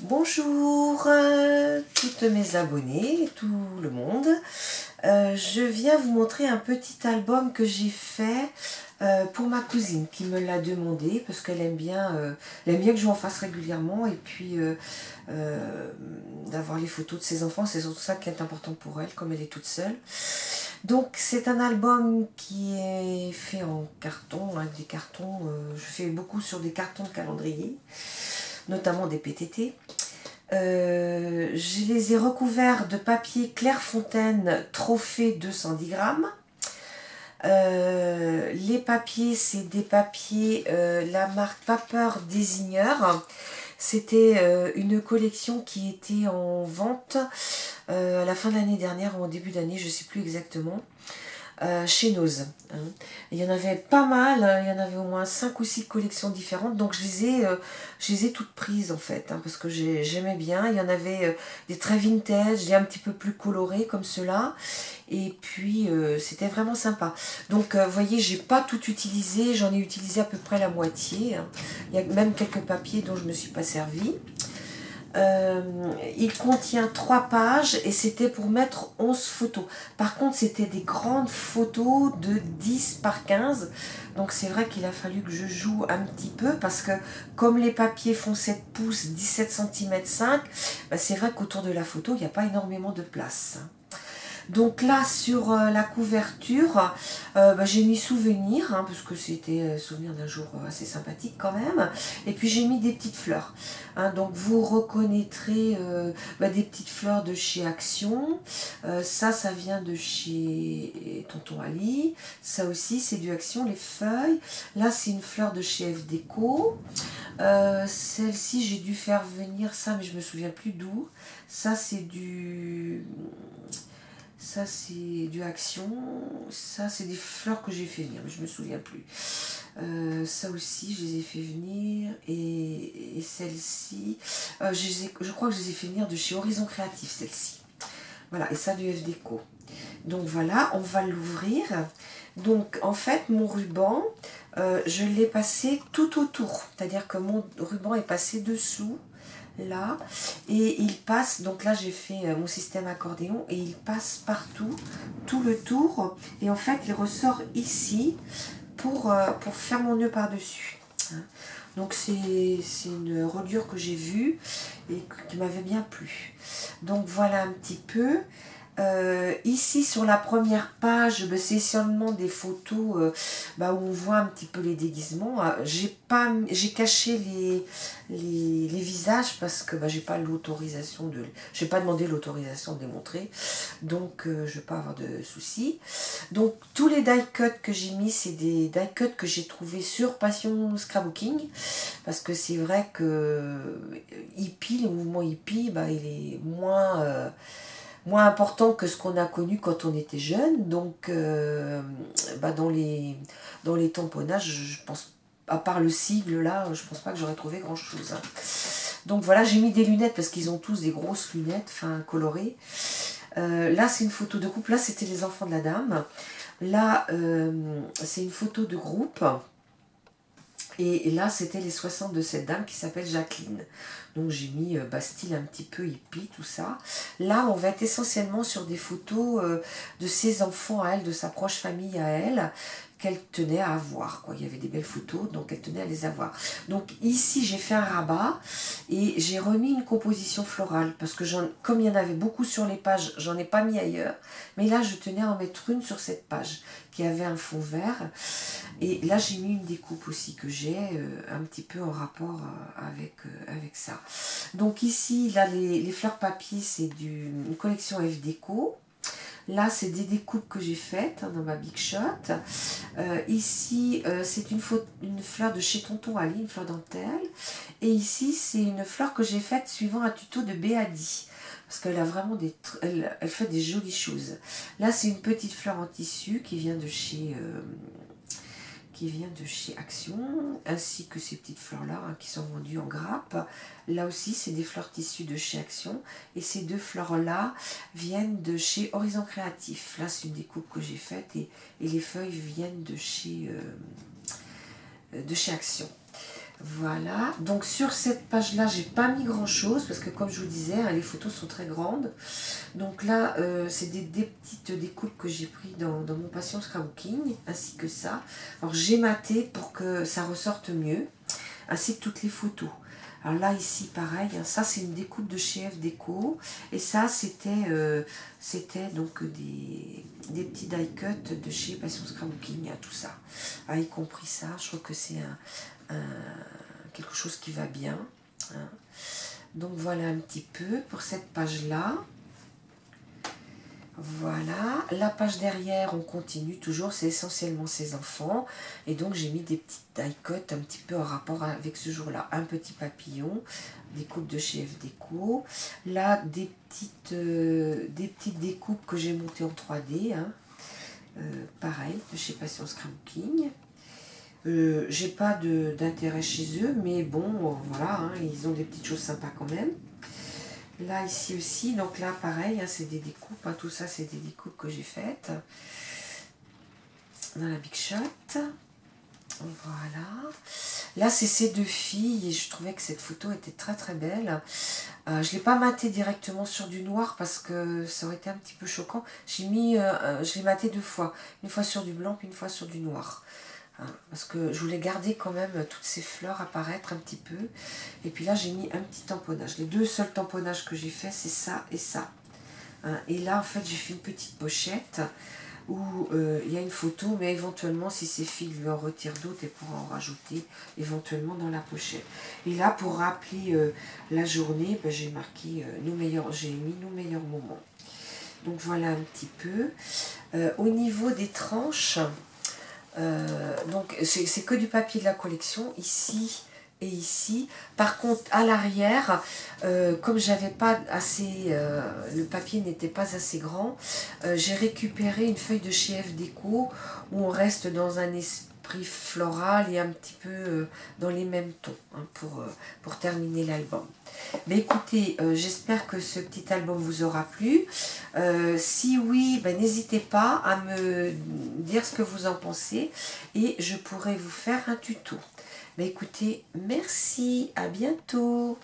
Bonjour toutes mes abonnées et tout le monde. Je viens vous montrer un petit album que j'ai fait pour ma cousine qui me l'a demandé parce qu'elle aime bien, que je lui en fasse régulièrement et puis d'avoir les photos de ses enfants. C'est surtout ça qui est important pour elle comme elle est toute seule. Donc c'est un album qui est fait en carton, avec des cartons. Je fais beaucoup sur des cartons de calendrier, notamment des PTT. Je les ai recouverts de papier Clairefontaine Trophée 210 grammes. Les papiers, c'est des papiers, la marque Paper Désigneur. C'était une collection qui était en vente à la fin de l'année dernière ou au début d'année, je ne sais plus exactement. Chez Nose. Hein. Il y en avait pas mal, hein, il y en avait au moins 5 ou 6 collections différentes, donc je les ai toutes prises en fait, hein, parce que j'aimais bien. Il y en avait des très vintage, des un petit peu plus colorés comme ceux-là, et puis c'était vraiment sympa. Donc vous voyez, j'ai pas tout utilisé, j'en ai utilisé à peu près la moitié. Hein. Il y a même quelques papiers dont je ne me suis pas servie. Il contient 3 pages et c'était pour mettre 11 photos. Par contre, c'était des grandes photos de 10 par 15. Donc c'est vrai qu'il a fallu que je joue un petit peu parce que comme les papiers font 7 pouces, 17 cm 5, bah c'est vrai qu'autour de la photo, il n'y a pas énormément de place. Donc là, sur la couverture, j'ai mis souvenir, hein, parce que c'était souvenir d'un jour assez sympathique quand même. Et puis j'ai mis des petites fleurs. Hein, donc vous reconnaîtrez des petites fleurs de chez Action. Ça vient de chez Tonton Ali. Ça aussi, c'est du Action, les feuilles. Là, c'est une fleur de chez F Déco. Celle-ci, j'ai dû faire venir ça, mais je me souviens plus d'où. Ça, c'est du Action, ça c'est des fleurs que j'ai fait venir, mais je me souviens plus. Ça aussi je les ai fait venir, et celle-ci, je crois que je les ai fait venir de chez Horizon Créatif, celle-ci. Voilà, et ça du F Déco. Donc voilà, on va l'ouvrir. Donc en fait mon ruban, je l'ai passé tout autour, c'est-à-dire que mon ruban est passé dessous, là, et il passe, donc là j'ai fait mon système accordéon, et il passe partout, tout le tour, et en fait il ressort ici pour faire mon nœud par-dessus. Donc c'est une reliure que j'ai vue et qui m'avait bien plu. Donc voilà un petit peu. Ici sur la première page, c'est seulement des photos où on voit un petit peu les déguisements. J'ai caché les visages parce que j'ai pas l'autorisation j'ai pas demandé l'autorisation de les montrer, donc je vais pas avoir de soucis. Donc tous les die cuts que j'ai mis, c'est des die cuts que j'ai trouvé sur Passion Scrapbooking, parce que c'est vrai que hippie, le mouvement hippie, il est moins important que ce qu'on a connu quand on était jeune. Donc dans les tamponnages, je pense, à part le sigle là, je pense pas que j'aurais trouvé grand chose. Hein. Donc voilà, j'ai mis des lunettes parce qu'ils ont tous des grosses lunettes, colorées. Là c'est une photo de couple, là c'était les enfants de la dame. Là c'est une photo de groupe. Et là, c'était les 60 de cette dame qui s'appelle Jacqueline. Donc j'ai mis style un petit peu hippie, tout ça. Là, on va être essentiellement sur des photos de ses enfants à elle, de sa proche famille à elle, qu'elle tenait à avoir, quoi. Il y avait des belles photos, donc elle tenait à les avoir. Donc ici, j'ai fait un rabat et j'ai remis une composition florale, parce que comme il y en avait beaucoup sur les pages, j'en ai pas mis ailleurs. Mais là, je tenais à en mettre une sur cette page, qui avait un fond vert. Et là, j'ai mis une découpe aussi que j'ai un petit peu en rapport avec ça. Donc ici, là, les fleurs papier, c'est une collection F Déco. Là, c'est des découpes que j'ai faites dans ma Big Shot. Ici, c'est une fleur de chez Tonton Ali, une fleur dentelle. Et ici, c'est une fleur que j'ai faite suivant un tuto de Béadi. Parce qu'elle a vraiment elle fait des jolies choses. Là, c'est une petite fleur en tissu qui vient de chez Action, ainsi que ces petites fleurs-là qui sont vendues en grappe. Là aussi, c'est des fleurs tissues de chez Action. Et ces deux fleurs-là viennent de chez Horizon Créatif. Là, c'est une découpe que j'ai faite et les feuilles viennent de chez Action. Voilà, donc sur cette page-là, j'ai pas mis grand-chose parce que comme je vous disais, hein, les photos sont très grandes. Donc là, c'est des petites découpes que j'ai pris dans mon Passion Scrapbooking, ainsi que ça. Alors j'ai maté pour que ça ressorte mieux, ainsi que toutes les photos. Alors là, ici, pareil, hein, ça c'est une découpe de chez F Déco. Et ça, c'était donc des petits die cuts de chez Passion Scrapbooking, hein, tout ça. Ah, y compris ça, je trouve que c'est quelque chose qui va bien. Hein. Donc voilà un petit peu pour cette page-là. Voilà, la page derrière, on continue toujours, c'est essentiellement ses enfants. Et donc j'ai mis des petites die cuts un petit peu en rapport avec ce jour-là. Un petit papillon, des coupes de chez F Déco. Là, des petites découpes que j'ai montées en 3D. Hein. Pareil, de chez Passion Scrapbooking. J'ai pas d'intérêt chez eux, mais bon, voilà, hein, ils ont des petites choses sympas quand même. Là, ici aussi, donc là, pareil, hein, c'est des découpes, hein, tout ça, c'est des découpes que j'ai faites dans la Big Shot. Voilà. Là, c'est ces deux filles, et je trouvais que cette photo était très très belle. Je ne l'ai pas maté directement sur du noir parce que ça aurait été un petit peu choquant. Je l'ai maté deux fois, une fois sur du blanc, puis une fois sur du noir. Hein, parce que je voulais garder quand même toutes ces fleurs apparaître un petit peu. Et puis là, j'ai mis un petit tamponnage. Les deux seuls tamponnages que j'ai fait, c'est ça et ça. Hein, et là, en fait, j'ai fait une petite pochette où il y a une photo, mais éventuellement, si ces filles lui en retirent d'autres, elles pourront en rajouter éventuellement dans la pochette. Et là, pour rappeler la journée, ben, j'ai marqué j'ai mis nos meilleurs moments. Donc voilà un petit peu. Au niveau des tranches, donc c'est que du papier de la collection ici et ici. Par contre à l'arrière, comme j'avais pas assez, le papier n'était pas assez grand, j'ai récupéré une feuille de chez F Déco où on reste dans un esprit floral et un petit peu dans les mêmes tons, hein, pour terminer l'album. Mais écoutez, j'espère que ce petit album vous aura plu. Si oui, ben, n'hésitez pas à me dire ce que vous en pensez et je pourrai vous faire un tuto. Mais écoutez, merci, à bientôt.